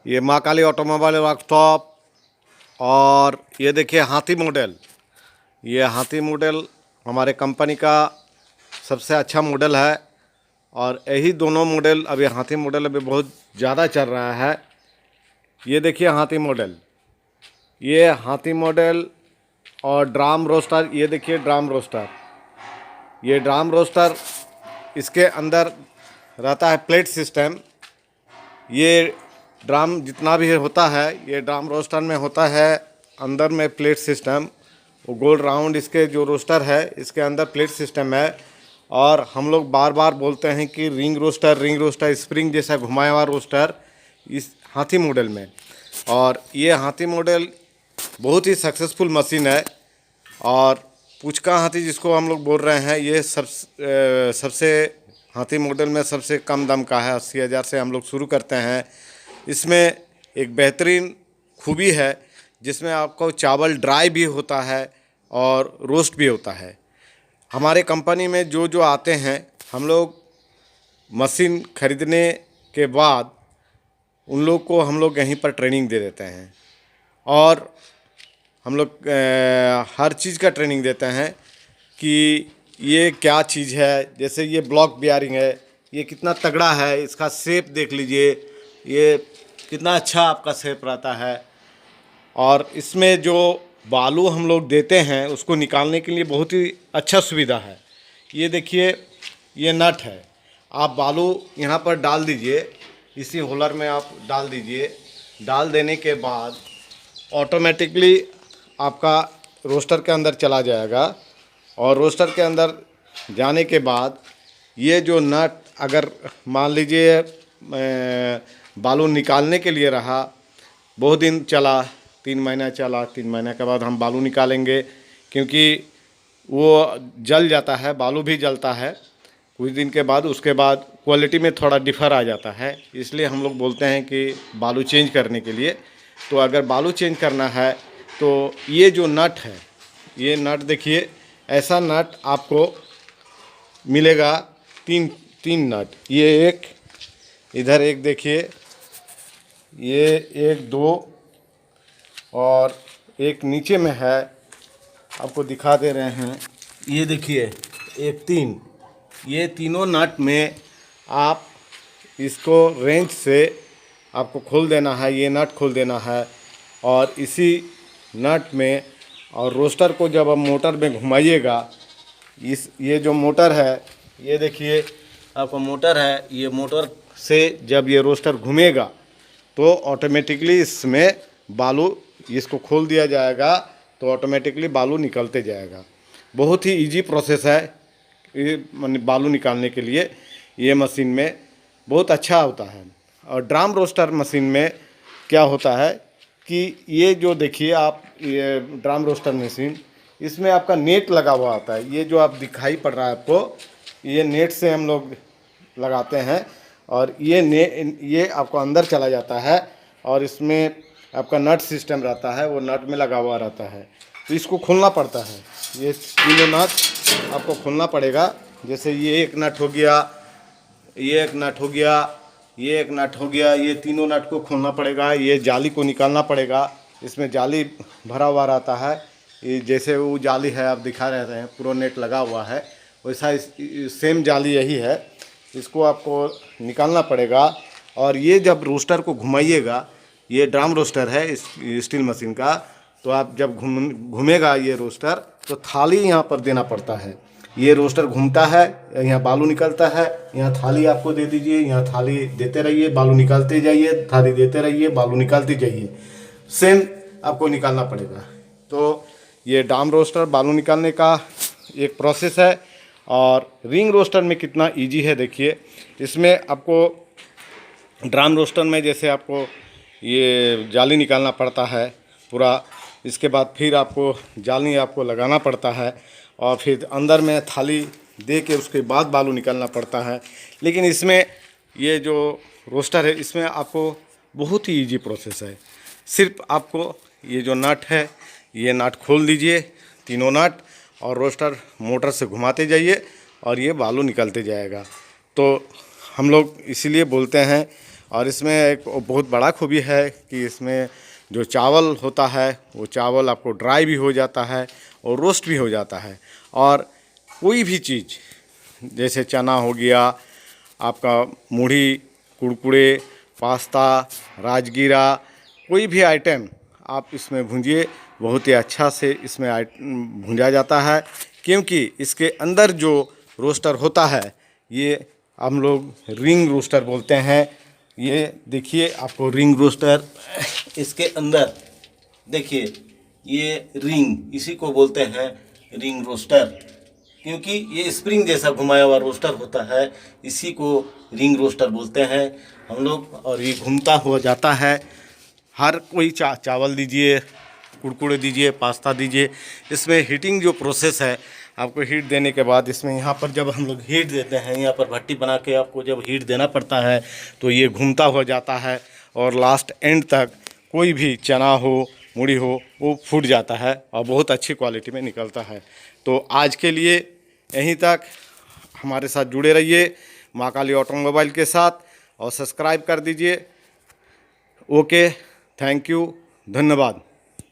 ये माँ काली automobile workshop. और ये देखिए हाथी मॉडल। ये हाथी मॉडल हमारे कंपनी का सबसे अच्छा मॉडल है। और यही दोनों मॉडल अभी हाथी मॉडल अभी बहुत ज़्यादा चल रहा है। ये देखिए हाथी मॉडल, ये हाथी मॉडल। और ड्राम रोस्टर, ये देखिए ड्राम रोस्टर। ये ड्राम रोस्टर, इसके अंदर रहता है प्लेट सिस्टम। ये ड्राम जितना भी होता है ये ड्राम रोस्टर में होता है। अंदर में प्लेट सिस्टम, वो गोल राउंड इसके जो रोस्टर है इसके अंदर प्लेट सिस्टम है। और हम लोग बार बार बोलते हैं कि रिंग रोस्टर स्प्रिंग जैसा घुमाया हुआ रोस्टर इस हाथी मॉडल में। और ये हाथी मॉडल बहुत ही सक्सेसफुल मशीन है। और पुचका हाथी जिसको हम लोग बोल रहे हैं, ये सबसे हाथी मॉडल में सबसे कम दाम का है। 80,000 से हम लोग शुरू करते हैं। इसमें एक बेहतरीन खूबी है जिसमें आपको चावल ड्राई भी होता है और रोस्ट भी होता है। हमारे कंपनी में जो जो आते हैं, हम लोग मशीन खरीदने के बाद उन लोग को हम लोग यहीं पर ट्रेनिंग दे देते हैं। और हम लोग हर चीज़ का ट्रेनिंग देते हैं कि ये क्या चीज़ है। जैसे ये ब्लॉक बियरिंग है, ये कितना तगड़ा है, इसका शेप देख लीजिए, ये कितना अच्छा आपका शेप रहता है। और इसमें जो बालू हम लोग देते हैं उसको निकालने के लिए बहुत ही अच्छा सुविधा है। ये देखिए ये नट है, आप बालू यहाँ पर डाल दीजिए, इसी होलर में आप डाल दीजिए। डाल देने के बाद ऑटोमेटिकली आपका रोस्टर के अंदर चला जाएगा। और रोस्टर के अंदर जाने के बाद ये जो नट, अगर मान लीजिए बालू निकालने के लिए रहा, बहुत दिन चला, 3 महीना चला, 3 महीने के बाद हम बालू निकालेंगे, क्योंकि वो जल जाता है, बालू भी जलता है कुछ दिन के बाद। उसके बाद क्वालिटी में थोड़ा डिफ़र आ जाता है, इसलिए हम लोग बोलते हैं कि बालू चेंज करने के लिए। तो अगर बालू चेंज करना है तो ये जो नट है, ये नट देखिए, ऐसा नट आपको मिलेगा। तीन नट, ये एक इधर, एक देखिए, ये 1 2 और एक नीचे में है, आपको दिखा दे रहे हैं। ये देखिए 1 3, ये तीनों नट में आप इसको रेंच से आपको खोल देना है, ये नट खोल देना है। और इसी नट में, और रोस्टर को जब आप मोटर में घुमाइएगा, ये जो मोटर है, ये देखिए आपका मोटर है, ये मोटर से जब ये रोस्टर घूमेगा तो ऑटोमेटिकली इसमें बालू, इसको खोल दिया जाएगा तो ऑटोमेटिकली बालू निकलते जाएगा। बहुत ही इजी प्रोसेस है ये बालू निकालने के लिए। ये मशीन में बहुत अच्छा होता है। और ड्राम रोस्टर मशीन में क्या होता है कि ये जो देखिए आप, ये ड्राम रोस्टर मशीन, इसमें आपका नेट लगा हुआ आता है। ये जो आप दिखाई पड़ रहा है आपको, ये नेट से हम लोग लगाते हैं। और ये आपको अंदर चला जाता है और इसमें आपका नट सिस्टम रहता है, वो नट में लगा हुआ रहता है। तो इसको खोलना पड़ता है, ये तीनों नट आपको खोलना पड़ेगा। जैसे ये एक नट हो गया, ये एक नट हो गया, ये एक नट हो गया, ये तीनों नट को खोलना पड़ेगा। ये जाली को निकालना पड़ेगा, इसमें जाली भरा हुआ रहता है। ये जैसे वो जाली है आप दिखा रहे हैं, पूरा नेट लगा हुआ है, वैसा सेम जाली यही है। इसको आपको निकालना पड़ेगा। और ये जब रोस्टर को घुमाइएगा, ये ड्राम रोस्टर है इस स्टील मशीन का, तो आप जब घूमेगा ये रोस्टर, तो थाली यहाँ पर देना पड़ता है। ये रोस्टर घूमता है, यहाँ बालू निकलता है, यहाँ थाली आपको दे दीजिए, यहाँ थाली देते रहिए, बालू निकालते जाइए, थाली देते रहिए, बालू निकालते जाइए, सेम आपको निकालना पड़ेगा। तो ये ड्राम रोस्टर बालू निकालने का एक प्रोसेस है। और रिंग रोस्टर में कितना इजी है देखिए। इसमें आपको ड्राम रोस्टर में जैसे आपको ये जाली निकालना पड़ता है पूरा, इसके बाद फिर आपको जाली आपको लगाना पड़ता है, और फिर अंदर में थाली दे के उसके बाद बालू निकालना पड़ता है। लेकिन इसमें ये जो रोस्टर है, इसमें आपको बहुत ही इजी प्रोसेस है। सिर्फ आपको ये जो नट है, ये नट खोल दीजिए, तीनों नट, और रोस्टर मोटर से घुमाते जाइए और ये बालू निकलते जाएगा। तो हम लोग इसीलिए बोलते हैं और इसमें एक बहुत बड़ा खूबी है कि इसमें जो चावल होता है वो चावल आपको ड्राई भी हो जाता है और रोस्ट भी हो जाता है। और कोई भी चीज़ जैसे चना हो गया, आपका मूढ़ी, कुरकुरे, पास्ता, राजगीरा, कोई भी आइटम आप इसमें भूंजिए, बहुत ही अच्छा से इसमें भूंजा जाता है। क्योंकि इसके अंदर जो रोस्टर होता है ये हम लोग रिंग रोस्टर बोलते हैं। ये देखिए आपको रिंग रोस्टर इसके अंदर देखिए, ये रिंग इसी को बोलते हैं रिंग रोस्टर, क्योंकि ये स्प्रिंग जैसा घुमाया हुआ रोस्टर होता है, इसी को रिंग रोस्टर बोलते हैं हम लोग। और ये घूमता हुआ जाता है। हर कोई चावल दीजिए, कुरकुरे दीजिए, पास्ता दीजिए, इसमें हीटिंग जो प्रोसेस है, आपको हीट देने के बाद इसमें यहाँ पर जब हम लोग हीट देते हैं, यहाँ पर भट्टी बना के आपको जब हीट देना पड़ता है तो ये घूमता हुआ जाता है और लास्ट एंड तक कोई भी चना हो, मूढ़ी हो, वो फूट जाता है और बहुत अच्छी क्वालिटी में निकलता है। तो आज के लिए यहीं तक, हमारे साथ जुड़े रहिए माँ काली ऑटोमोबाइल के साथ और सब्सक्राइब कर दीजिए। ओके, थैंक यू, धन्यवाद।